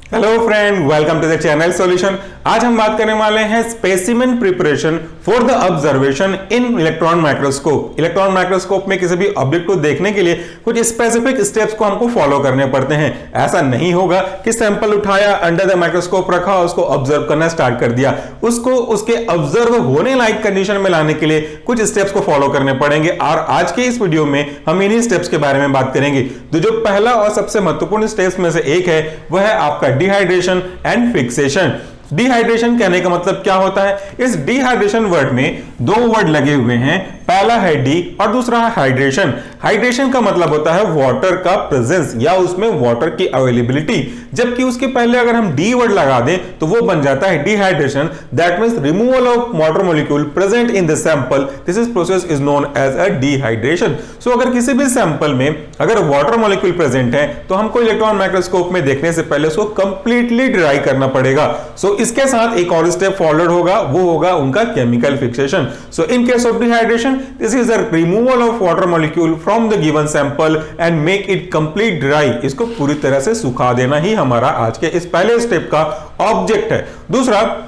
Hello friend, welcome to the channel solution. आज हम बात करने वाले हैं specimen preparation for the observation in electron microscope. Electron microscope में किसी भी ऑब्जेक्ट को देखने के लिए कुछ स्पेसिफिक स्टेप्स को हमको फॉलो करने पड़ते हैं। ऐसा नहीं होगा कि सैंपल उठाया, अंडर द माइक्रोस्कोप रखा, उसको ऑब्जर्व करना स्टार्ट कर दिया। उसको उसके ऑब्जर्व होने लायक कंडीशन में लाने के लिए कुछ स्टेप्स को फॉलो करने पड़ेंगे और आज के इस वीडियो में हम इन्हीं स्टेप्स के बारे में बात करेंगे। तो जो पहला और सबसे महत्वपूर्ण स्टेप्स में से एक है वह है आपका डिहाइड्रेशन एंड फिक्सेशन। डिहाइड्रेशन कहने का मतलब क्या होता है? इस डिहाइड्रेशन वर्ड में दो वर्ड लगे हुए हैं, पहला है डी और दूसरा है हाइड्रेशन। हाइड्रेशन का मतलब होता है वाटर का प्रेजेंस या उसमें वाटर की अवेलेबिलिटी, जबकि उसके पहले अगर हम डी वर्ड लगा दें तो वो बन जाता है dehydration. That means removal of water molecule present in the sample. This is process is known as a dehydration. So अगर किसी भी सैंपल में अगर वाटर मॉलिक्यूल प्रेजेंट है तो हमको इलेक्ट्रॉन माइक्रोस्कोप में देखने से पहले उसको कंप्लीटली ड्राई करना पड़ेगा। सो इसके साथ एक और स्टेप फॉलोड होगा, वो होगा उनका chemical fixation. So in case of dehydration, this is a removal of water molecule from the given sample and make it complete dry। इसको पूरी तरह से सुखा देना ही हमारा आज के इस पहले स्टेप का ऑब्जेक्ट है। दूसरा,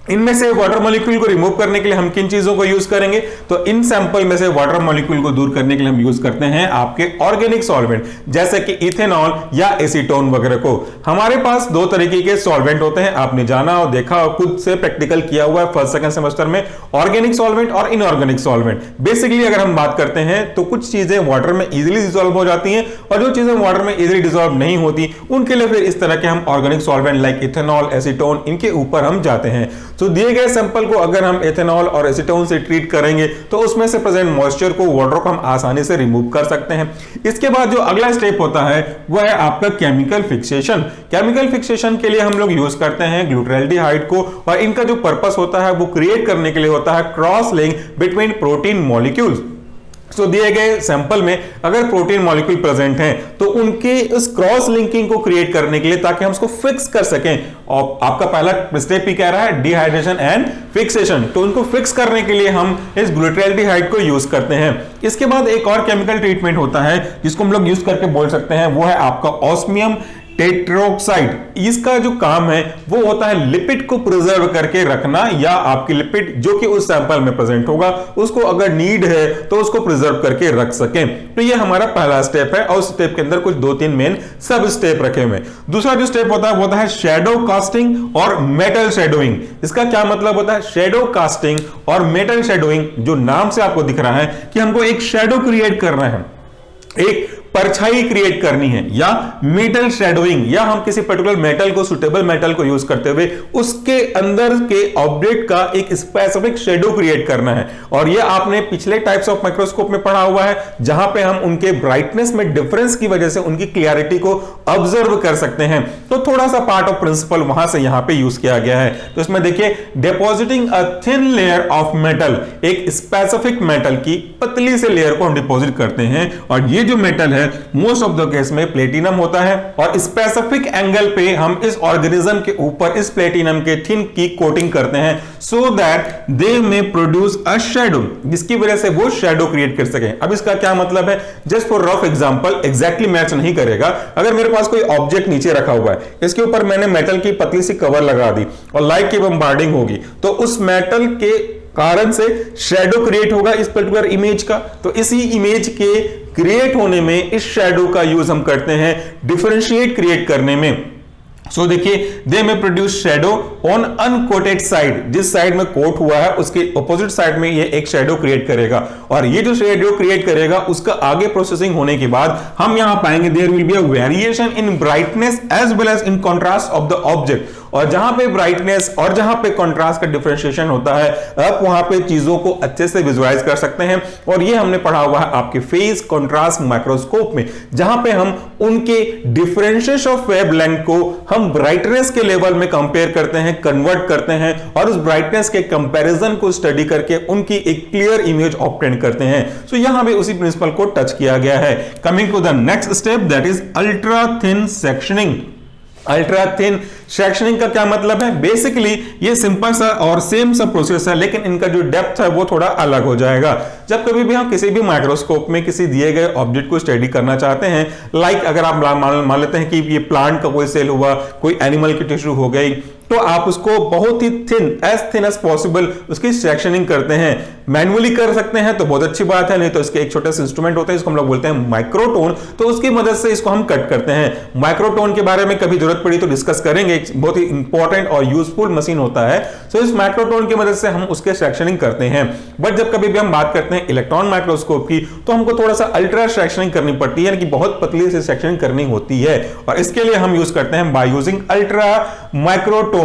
इनमें से वाटर मॉलिक्यूल को रिमूव करने के लिए हम किन चीजों को यूज करेंगे? तो इन सैंपल में से वाटर मॉलिक्यूल को दूर करने के लिए हम यूज करते हैं आपके ऑर्गेनिक सॉल्वेंट, जैसे कि इथेनॉल या एसीटोन वगैरह को। हमारे पास दो तरीके के सॉल्वेंट होते हैं, आपने जाना और देखा और खुद से प्रैक्टिकल किया हुआ है फर्स्ट सेकंड सेमेस्टर में, ऑर्गेनिक सॉल्वेंट और इनऑर्गेनिक सॉल्वेंट। बेसिकली अगर हम बात करते हैं तो कुछ चीजें वाटर में इजिली डिसॉल्व हो जाती हैं और जो चीजें वाटर में इजिली डिसॉल्व नहीं होती उनके लिए फिर इस तरह के हम organic solvent like ethanol, acetone, इनके ऊपर हम जाते हैं। तो दिए गए सैंपल को अगर हम एथेनॉल और एसीटोन से ट्रीट करेंगे तो उसमें से प्रेजेंट मॉइस्चर को, वाटर को हम आसानी से रिमूव कर सकते हैं। इसके बाद जो अगला स्टेप होता है वह है आपका केमिकल फिक्सेशन। केमिकल फिक्सेशन के लिए हम लोग यूज करते हैं ग्लूटाल्डिहाइड को और इनका जो पर्पस होता है वो क्रिएट करने के लिए होता है cross link between protein molecules. तो दिए गए सैंपल में अगर प्रोटीन मॉलिक्यूल प्रेजेंट हैं तो उनके इस क्रॉस लिंकिंग को क्रिएट करने के लिए, ताकि हम उसको फिक्स कर सकें, और आपका पहला स्टेप ही कह रहा है डिहाइड्रेशन एंड फिक्सेशन, तो उनको फिक्स करने के लिए हम इस ग्लूटाल्डिहाइड को यूज करते हैं। इसके बाद एक और केमिकल ट्रीटमेंट होता है जिसको हम लोग यूज करके बोल सकते हैं, वो है आपका ऑस्मियम टेट्रोक्साइड। इसका जो काम है वो होता है लिपिड को प्रिजर्व करके रखना, या आपकी लिपिड जो कि उस सैंपल में प्रेजेंट होगा उसको अगर नीड है तो उसको प्रिजर्व करके रख सकें। तो ये हमारा पहला स्टेप है और उस स्टेप के अंदर कुछ दो तीन मेन सब स्टेप रखे हुए हैं। दूसरा जो स्टेप होता है वो होता है शैडो कास्टिंग और मेटल शैडोइंग। इसका क्या मतलब होता है? शैडो कास्टिंग और मेटल शैडोइंग, जो नाम से आपको दिख रहा है कि हमको एक शैडो क्रिएट करना है, एक परछाई क्रिएट करनी है, या मेटल शैडोइंग, या हम किसी पर्टिकुलर मेटल को, सुटेबल मेटल को यूज करते हुए उसके अंदर के ऑब्जेक्ट का एक स्पेसिफिक शैडो क्रिएट करना है। और ये आपने पिछले टाइप्स ऑफ माइक्रोस्कोप में पढ़ा हुआ है, जहां पे हम उनके ब्राइटनेस में डिफरेंस की वजह से उनकी क्लियरिटी को ऑब्जर्व कर सकते हैं। तो थोड़ा सा पार्ट ऑफ प्रिंसिपल वहां से यहां पे यूज किया गया है। तो इसमें देखिए, depositing a thin layer of metal, एक स्पेसिफिक मेटल की पतली से लेयर को हम डिपॉजिट करते हैं, और ये जो मेटल है मोस्ट ऑफ द केस में प्लेटिनम होता है, और स्पेसिफिक एंगल पे हम इस ऑर्गेनिज्म के ऊपर इस प्लेटिनम के थिन की कोटिंग करते हैं, सो that they may produce a shadow, जिसकी वजह से वो शैडो क्रिएट कर सकें। अब इसका क्या मतलब है? Just for rough example, exactly match नहीं करेगा। अगर मेरे पास कोई ऑब्जेक्ट नीचे रखा हुआ है, इसके ऊपर मैंने मेटल की पतली सी कवर लगा दी और लाइट की बम्बार्डिंग होगी, तो उस मेटल के कारण से शैडो क्रिएट होगा इस पर्टिकुलर इमेज का। तो इसी इमेज के क्रिएट होने में इस शैडो का यूज हम करते हैं डिफरेंशिएट क्रिएट करने में। सो देखिए, they may produce shadow on uncoated side, जिस साइड में कोट हुआ है उसके ऑपोजिट साइड में ये एक शैडो क्रिएट करेगा, और ये जो शैडो क्रिएट करेगा उसका आगे प्रोसेसिंग होने के बाद हम यहां पाएंगे there will be a variation in brightness as well as in contrast of the object. और जहां पे ब्राइटनेस और जहां पे कंट्रास्ट का डिफरेंशिएशन होता है, आप वहां पे चीजों को अच्छे से विजुअलाइज कर सकते हैं। और ये हमने पढ़ा हुआ है आपके फेज कंट्रास्ट माइक्रोस्कोप में, जहां पे हम उनके डिफरेंशिएशन ऑफ वेवलेंथ को हम ब्राइटनेस के लेवल में कंपेयर करते हैं, कन्वर्ट करते हैं, और उस ब्राइटनेस के कंपैरिजन को स्टडी करके उनकी एक क्लियर इमेज ऑब्टेन करते हैं। सो यहां भी उसी प्रिंसिपल को टच किया गया है। Coming to the next step, that is ultra thin sectioning. Ultra thin sectioning का क्या मतलब है? बेसिकली ये सिंपल सा और सेम सा प्रोसेस है, लेकिन इनका जो डेप्थ है वो थोड़ा अलग हो जाएगा। जब कभी भी हम किसी भी माइक्रोस्कोप में किसी दिए गए ऑब्जेक्ट को स्टडी करना चाहते हैं, लाइक अगर आप मान लेते हैं कि ये प्लांट का कोई सेल हुआ, कोई एनिमल की टिश्यू हो गई, तो आप उसको बहुत ही थिन एज पॉसिबल उसकी सेक्शनिंग करते हैं। मैन्युअली कर सकते हैं तो बहुत अच्छी बात है, नहीं तो इसके एक छोटा सा इंस्ट्रूमेंट होता है इसको हम लोग बोलते हैं माइक्रोटोन, तो उसकी मदद से इसको हम कट करते हैं। माइक्रोटोन के बारे में कभी जरूरत पड़ी तो डिस्कस करेंगे, बहुत ही इंपॉर्टेंट और यूजफुल मशीन होता है। तो इस माइक्रोटोन की मदद से हम उसके सेक्शनिंग करते हैं। बट जब कभी भी हम बात करते हैं इलेक्ट्रॉन माइक्रोस्कोप की, तो हमको थोड़ा सा अल्ट्रा सेक्शनिंग करनी पड़ती है, यानी कि बहुत पतली सी सेक्शनिंग करनी होती है, और इसके लिए हम यूज करते हैं बाय यूजिंग अल्ट्रा माइक्रोटोन।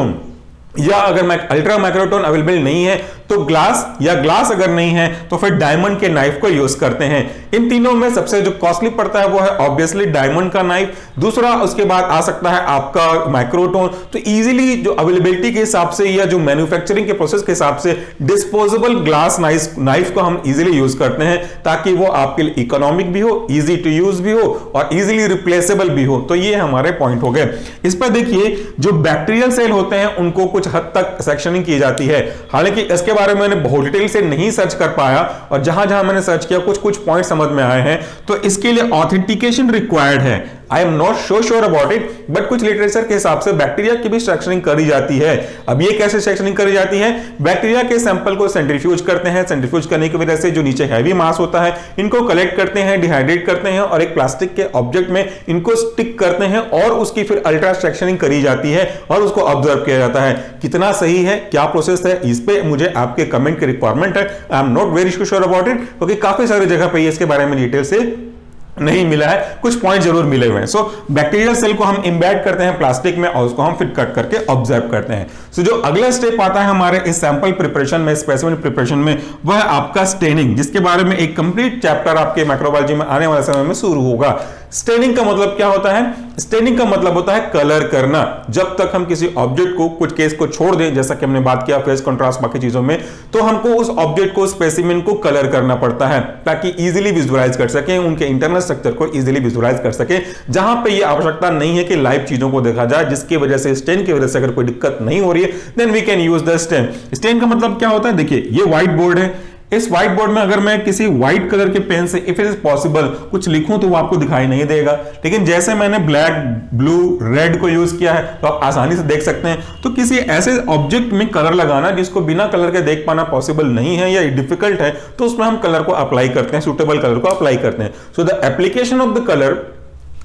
या अगर अल्ट्रा माइक्रोटोन अवेलेबल नहीं है तो ग्लास, या ग्लास अगर नहीं है तो फिर डायमंड के नाइफ को यूज करते हैं। इन तीनों में सबसे जो कॉस्टली पड़ता है वो है ऑब्वियसली डायमंड का नाइफ। दूसरा उसके बाद आ सकता है आपका माइक्रोटोन। तो इजीली जो अवेलेबिलिटी के हिसाब से या जो मैन्युफैक्चरिंग के प्रोसेस के हिसाब से डिस्पोजेबल ग्लास नाइफ को हम इजीली यूज करते हैं, ताकि वो आपके लिए इकोनॉमिक भी हो, इजी टू यूज भी हो और इजीली रिप्लेसेबल भी हो। तो ये हमारे पॉइंट हो गए। इस पर देखिए, जो बैक्टीरियल सेल होते हैं उनको कुछ हद तक सेक्शनिंग की जाती है, हालांकि इसके बारे में मैंने बहुत डिटेल से नहीं सर्च कर पाया, और जहां जहां मैंने सर्च किया कुछ पॉइंट समझ में आए हैं। तो इसके लिए ऑथेंटिकेशन रिक्वायर्ड है। I am not so sure about it, but कुछ लिटरेचर के हिसाब से बैक्टीरिया की भी सेक्शनिंग करी जाती है। अब ये कैसे सेक्शनिंग करी जाती है? बैक्टीरिया के सैंपल को सेंट्रीफ्यूज करते हैं, सेंट्रीफ्यूज करने की वजह से जो नीचे हैवी मास होता है इनको कलेक्ट करते हैं, डिहाइड्रेट करते हैं और एक प्लास्टिक के ऑब्जेक्ट में इनको स्टिक करते हैं, और उसकी फिर अल्ट्रा सेक्शनिंग करी जाती है और उसको ऑब्जर्व किया जाता है। कितना सही है, क्या प्रोसेस है, इस पे मुझे आपके कमेंट की रिक्वायरमेंट है। I am not very sure about it, क्योंकि काफी सारी जगह पे इसके बारे में डिटेल से नहीं मिला है, कुछ पॉइंट जरूर मिले हुए हैं। सो बैक्टीरियल सेल को हम इम्बेड करते हैं प्लास्टिक में और उसको हम फिर कट करके ऑब्जर्व करते हैं। सो जो अगला स्टेप आता है हमारे इस सैंपल प्रिपरेशन में, स्पेसिमेन प्रिपरेशन में, वह है आपका स्टेनिंग, जिसके बारे में एक कंप्लीट चैप्टर आपके माइक्रोबायोलॉजी में आने वाले समय में शुरू होगा। स्टेनिंग का मतलब क्या होता है? स्टेनिंग का मतलब होता है कलर करना। जब तक हम किसी ऑब्जेक्ट को, कुछ केस को छोड़ दें, जैसा कि हमने बात किया फेस कंट्रास्ट बाकी चीजों में, तो हमको उस ऑब्जेक्ट को, स्पेसिमेन को कलर करना पड़ता है, ताकि इजीली विजुअलाइज कर सकें, उनके इंटरनल स्ट्रक्चर को इजीली विजुअलाइज कर सके। जहां पे ये आवश्यकता नहीं है कि लाइव चीजों को देखा जाए, जिसकी वजह से, स्टेन की वजह से अगर कोई दिक्कत नहीं हो रही है, then we can use the stain. Stain का मतलब क्या होता है? देखिए, ये व्हाइट बोर्ड है। इस व्हाइट बोर्ड में अगर मैं किसी व्हाइट कलर के पेन से इफ इट इज पॉसिबल कुछ लिखूं तो वो आपको दिखाई नहीं देगा, लेकिन जैसे मैंने ब्लैक, ब्लू, रेड को यूज किया है तो आप आसानी से देख सकते हैं। तो किसी ऐसे ऑब्जेक्ट में कलर लगाना जिसको बिना कलर के देख पाना पॉसिबल नहीं है या डिफिकल्ट है, तो उसमें हम कलर को अप्लाई करते हैं, सुटेबल कलर को अप्लाई करते हैं। So the application of the colour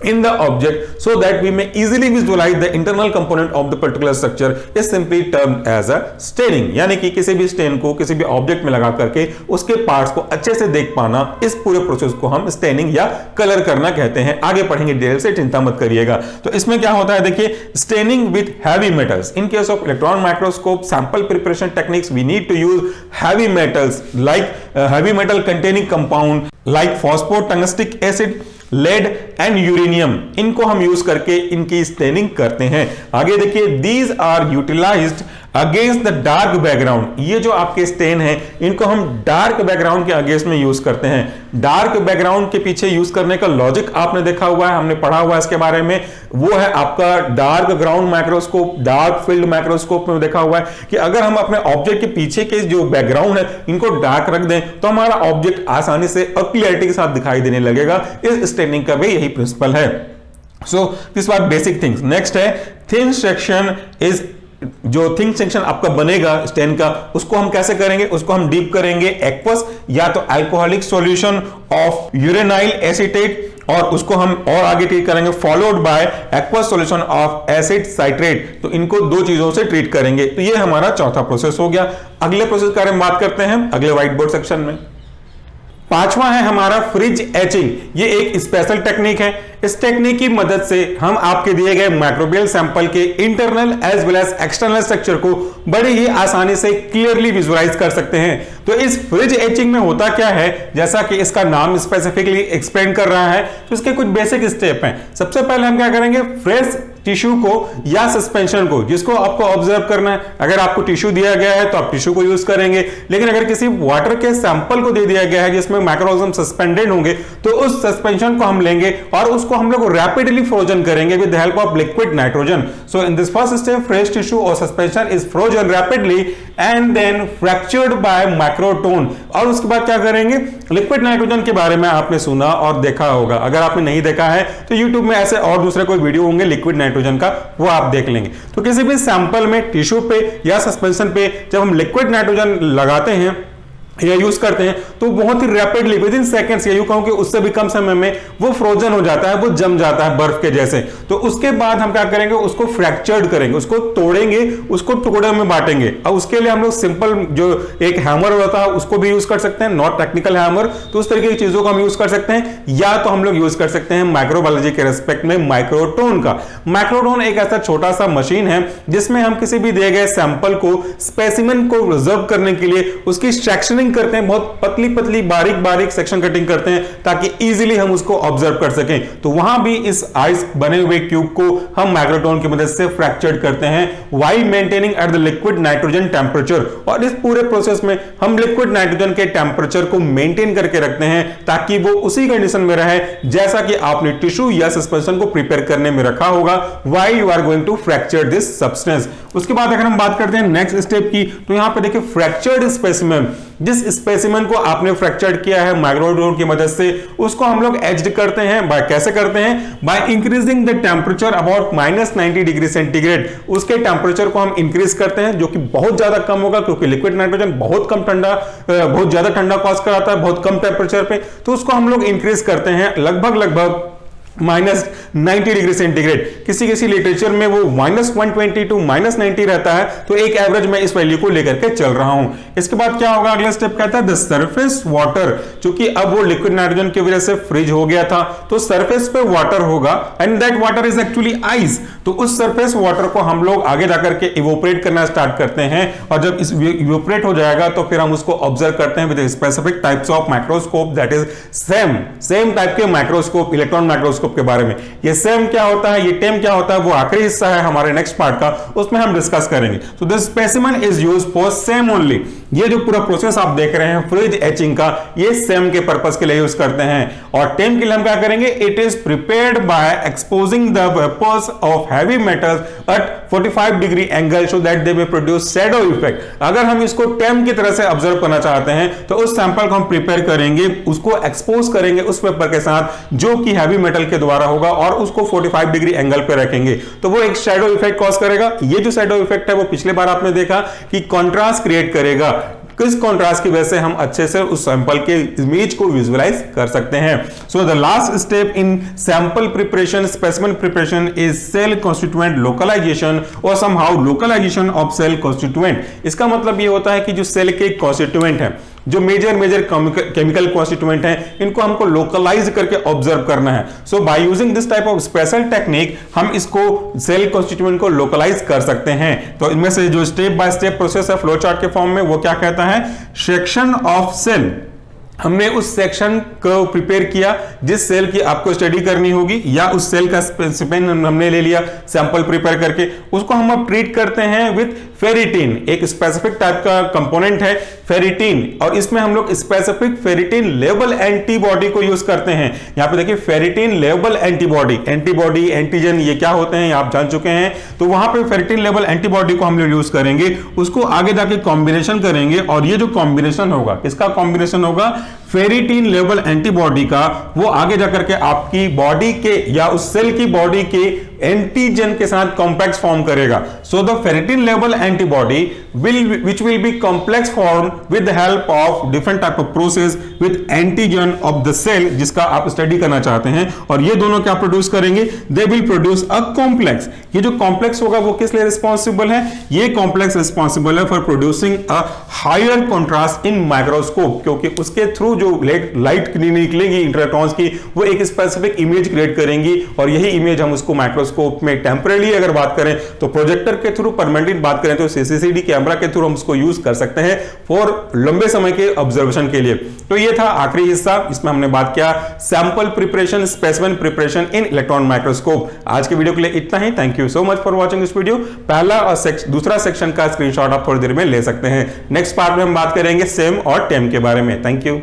in the object so that we may easily visualize the internal component of the particular structure is simply termed as a staining। यानी कि किसी भी stand को किसी भी ऑब्जेक्ट में लगा करके उसके पार्ट्स को अच्छे से देख पाना, इस पूरे प्रोसेस को हम स्टेनिंग या कलर करना कहते हैं। आगे पढ़ेंगे डिटेल से, चिंता मत करिएगा। तो इसमें क्या होता है, देखिए, staining with heavy metals. In case of electron microscope sample preparation techniques we need to use heavy metals like heavy metal containing compound like phosphor, tungstic acid, lead and uranium. इनको हम यूज करके इनकी staining करते हैं। आगे देखिए, these are utilized against the dark background. ये जो आपके स्टेन है इनको हम डार्क बैकग्राउंड के अगेंस्ट में यूज करते हैं। डार्क बैकग्राउंड के पीछे यूज करने का लॉजिक आपने देखा हुआ है, हमने पढ़ा हुआ है इसके बारे में। वो है आपका dark ground microscope, dark field microscope में देखा हुआ है कि अगर हम अपने ऑब्जेक्ट के पीछे के जो बैकग्राउंड है इनको डार्क रख दें तो हमारा ऑब्जेक्ट आसानी से और क्लियरिटी के साथ दिखाई देने लगेगा। इस स्टेनिंग का भी यही प्रिंसिपल है। So this was basic things. Next है थिन सेक्शन इज, जो थिन सेक्शन आपका बनेगा स्टेन का, उसको हम कैसे करेंगे? उसको हम डीप करेंगे एक्वस या तो अल्कोहलिक सॉल्यूशन ऑफ यूरेनाइल एसीटेट, और उसको हम और आगे ट्रीट करेंगे followed by aqueous solution of acid citrate. तो इनको दो चीजों से ट्रीट करेंगे। तो ये हमारा चौथा प्रोसेस हो गया। अगले प्रोसेस के बारे में बात करते हैं अगले व्हाइट बोर्ड सेक्शन में। पांचवा है हमारा फ्रिज एचिंग। ये एक स्पेशल टेक्निक है। इस टेक्निक की मदद से हम आपके दिए गए माइक्रोबियल सैंपल के internal as well as external structure को बड़े ही आसानी से क्लियरली विजुअलाइज कर सकते हैं। तो इस फ्रिज एचिंग में होता क्या है, जैसा कि इसका नाम स्पेसिफिकली एक्सप्लेन कर रहा है, तो इसके कुछ बेसिक स्टेप हैं। सबसे पहले हम क्या करेंगे, फ्रेश टिश्यू को या सस्पेंशन को, जिसको आपको ऑब्जर्व करना है। अगर आपको टिश्यू दिया गया है तो आप टिश्यू को यूज करेंगे, लेकिन अगर किसी वाटर के सैंपल को दे दिया गया है जिसमें माइक्रोऑर्गेनिज्म सस्पेंडेड होंगे तो उस सस्पेंशन को हम लेंगे और उसको हम लोग रैपिडली फ्रोजन करेंगे with the help of liquid nitrogen. So in this first step fresh tissue और suspension is frozen rapidly and then fractured by microtome. और उसके बाद क्या करेंगे, लिक्विड नाइट्रोजन के बारे में आपने सुना और देखा होगा, अगर आपने नहीं देखा है तो YouTube में ऐसे और दूसरे कोई वीडियो होंगे लिक्विड नाइट्रोजन का, वो आप देख लेंगे। तो किसी भी सैंपल में टिश्यू पे या सस्पेंशन पे जब हम लिक्विड नाइट्रोजन लगाते हैं या यूज करते हैं तो बहुत ही रैपिडली विद इन सेकंड्स, या यूं कहूं कि उससे भी कम समय में वो फ्रोजन हो जाता है, वो जम जाता है बर्फ के जैसे। तो उसके बाद हम क्या करेंगे, उसको फ्रैक्चर्ड करेंगे, उसको तोड़ेंगे, उसको टुकड़े में बांटेंगे। अब उसके लिए हम लोग सिंपल जो एक हैमर होता है उसको भी यूज कर सकते हैं, नॉट टेक्निकल हैमर, तो उस तरीके की चीजों को हम यूज कर सकते हैं, या तो हम लोग यूज कर सकते हैं माइक्रोबायोलॉजी के रेस्पेक्ट में माइक्रोटोन का। माइक्रोटोन एक ऐसा छोटा सा मशीन है जिसमें हम किसी भी दिए गए सैंपल को, स्पेसिमेन को रिजर्व करने के लिए उसकी सेक्शनिंग करते हैं, बहुत पतली पतली बारीक बारीक सेक्शन कटिंग करते हैं ताकि इजीली हम उसको ऑब्जर्व कर सकें। तो वहां भी इस आइस बने हुए क्यूब को हम माइक्रोटोन की मदद से फ्रैक्चर करते हैं while maintaining at the liquid nitrogen temperature. और इस पूरे प्रोसेस में हम लिक्विड नाइट्रोजन के टेंपरेचर को मेंटेन करके रखते हैं ताकि वो उसी कंडीशन में रहे जैसा कि आपने टिश्यू या सस्पेंशन को प्रिपेयर करने में रखा होगा while you are going to fracture this substance. उसके बाद अगर हम बात करते हैं नेक्स्ट स्टेप की, तो यहां पे देखिए फ्रैक्चर्ड स्पेसिमेन, जिस स्पेसिमेन को आपने फ्रैक्चर्ड किया है माइक्रोटोन की मदद से, उसको हम लोग एज्ड करते हैं। बाय कैसे करते हैं, by increasing the temperature about -90 degree centigrade. उसके टेंपरेचर को हम इंक्रीज करते हैं जो कि बहुत ज्यादा कम होगा, क्योंकि लिक्विड नाइट्रोजन बहुत कम ठंडा, बहुत ज्यादा ठंडा कॉज कराता है बहुत कम टेंपरेचर पे। तो उसको हम लोग इंक्रीज करते हैं लगभग -90 डिग्री सेंटीग्रेड। किसी किसी लिटरेचर में वो -120 टू -90 रहता है, तो एक एवरेज में इस वैल्यू को लेकर के चल रहा हूं। इसके बाद क्या होगा, अगला स्टेप कहता है द सरफेस वाटर, क्योंकि अब वो लिक्विड नाइट्रोजन की वजह से फ्रीज हो गया था, तो सरफेस पे वाटर होगा and that water is actually ice. तो उस सरफेस वाटर को हम लोग आगे जाकर के इवोपरेट करना स्टार्ट करते हैं, और जब इवोपरेट हो जाएगा तो फिर हम उसको ऑब्जर्व करते हैं with specific types of microscope, that is same type के माइक्रोस्कोप, इलेक्ट्रॉन माइक्रोस्कोप के बारे में। ये सेम क्या होता है, ये टेम क्या होता है, वो आखिरी हिस्सा है हमारे नेक्स्ट पार्ट का, उसमें हम डिस्कस करेंगे। तो this specimen is used for same only. ये जो पूरा प्रोसेस आप देख रहे हैं फ्रिज एचिंग का, ये सेम के पर्पस के लिए यूज करते हैं। और टेम के लिए हम क्या करेंगे, it is prepared by exposing the vapours of heavy metals at 45 degree angle so that they may produce shadow effect. अगर हम इसको टेम की तरह से ऑब्जर्व करना चाहते हैं तो उस सैंपल को हम प्रिपेयर करेंगे, उसको एक्सपोज करेंगे उस पेपर के साथ जो कि हैवी मेटल के द्वारा होगा, और उसको 45 डिग्री एंगल पे रखेंगे, तो वो एक शैडो इफेक्ट कॉज करेगा। ये जो शैडो इफेक्ट है वो पिछले बार आपने देखा कि कॉन्ट्रास्ट क्रिएट करेगा। किस कॉन्ट्रास्ट की वजह से हम अच्छे से उस सैंपल के इमेज को विजुअलाइज कर सकते हैं। So the last step in sample preparation, specimen preparation is cell constituent localisation और somehow localisation of cell constituent. इसका मतलब ये होता है कि जो सेल के कॉन्स्टिट्यूएंट है, जो मेजर केमिकल कॉन्स्टिट्यूएंट हैं, इनको हमको लोकलाइज करके ऑब्जर्व करना है। So by using this type of special technique हम इसको सेल कॉन्स्टिट्यूएंट को लोकलाइज कर सकते हैं। तो इनमें से जो स्टेप बाय स्टेप प्रोसेस है फ्लो चार्ट के फॉर्म में, वो क्या कहता है, सेक्शन ऑफ सेल। हमने उस सेक्शन को प्रिपेयर किया जिस सेल की आपको स्टडी करनी होगी, या उस सेल का स्पेसिमेन हमने ले लिया सैंपल प्रिपेयर करके, उसको हम अब ट्रीट करते हैं विद फेरिटीन। एक स्पेसिफिक टाइप का कंपोनेंट है फेरिटीन, और इसमें हम लोग स्पेसिफिक फेरिटीन लेबल एंटीबॉडी को यूज करते हैं। यहां पे देखिए ferritin label antibody, antibody antigen ये क्या होते हैं आप जान चुके हैं। तो वहां पे फेरिटीन लेबल एंटीबॉडी को हम लोग यूज करेंगे, उसको आगे जाके कॉम्बिनेशन करेंगे, और ये जो कॉम्बिनेशन होगा, किसका कॉम्बिनेशन होगा, फेरिटीन लेबल एंटीबॉडी का, वो आगे जाकर के आपकी बॉडी के या उस सेल की बॉडी के एंटीजन के साथ कॉम्प्लेक्स फॉर्म करेगा। So the ferritin label antibody which will be complex form with the help of different type of process with antigen of the cell जिसका आप स्टडी करना चाहते हैं, और ये दोनों क्या प्रोड्यूस करेंगे, they will produce a complex। ये जो कॉम्प्लेक्स होगा वो किस लिए रिस्पॉन्सिबल है, ये कॉम्प्लेक्स रिस्पॉन्सिबल है for producing a higher contrast in microscope, क्योंकि उसके थ्रू जो लाइट निकलेंगी इलेक्ट्रॉन्स की, वो एक स्पेसिफिक इमेज क्रिएट करेंगी और यही इमेज हम उसको माइक्रोस्कोप में टेम्परेरी अगर बात करें तो प्रोजेक्टर के थ्रू, परमानेंट बात करें तो सीसीडी कैमरा के थ्रू हम उसको यूज कर सकते हैं फॉर लंबे समय के ऑब्जर्वेशन के लिए। तो ये था आखिरी हिस्सा, इसमें हमने बात किया sample preparation, specimen preparation in electron microscope. आज के वीडियो के लिए इतना ही। Thank you so much for watching this video. पहला और दूसरा सेक्शन का स्क्रीनशॉट आप थोड़ी देर में ले सकते हैं। नेक्स्ट पार्ट में हम बात करेंगे सेम और टेम के बारे में। Thank you.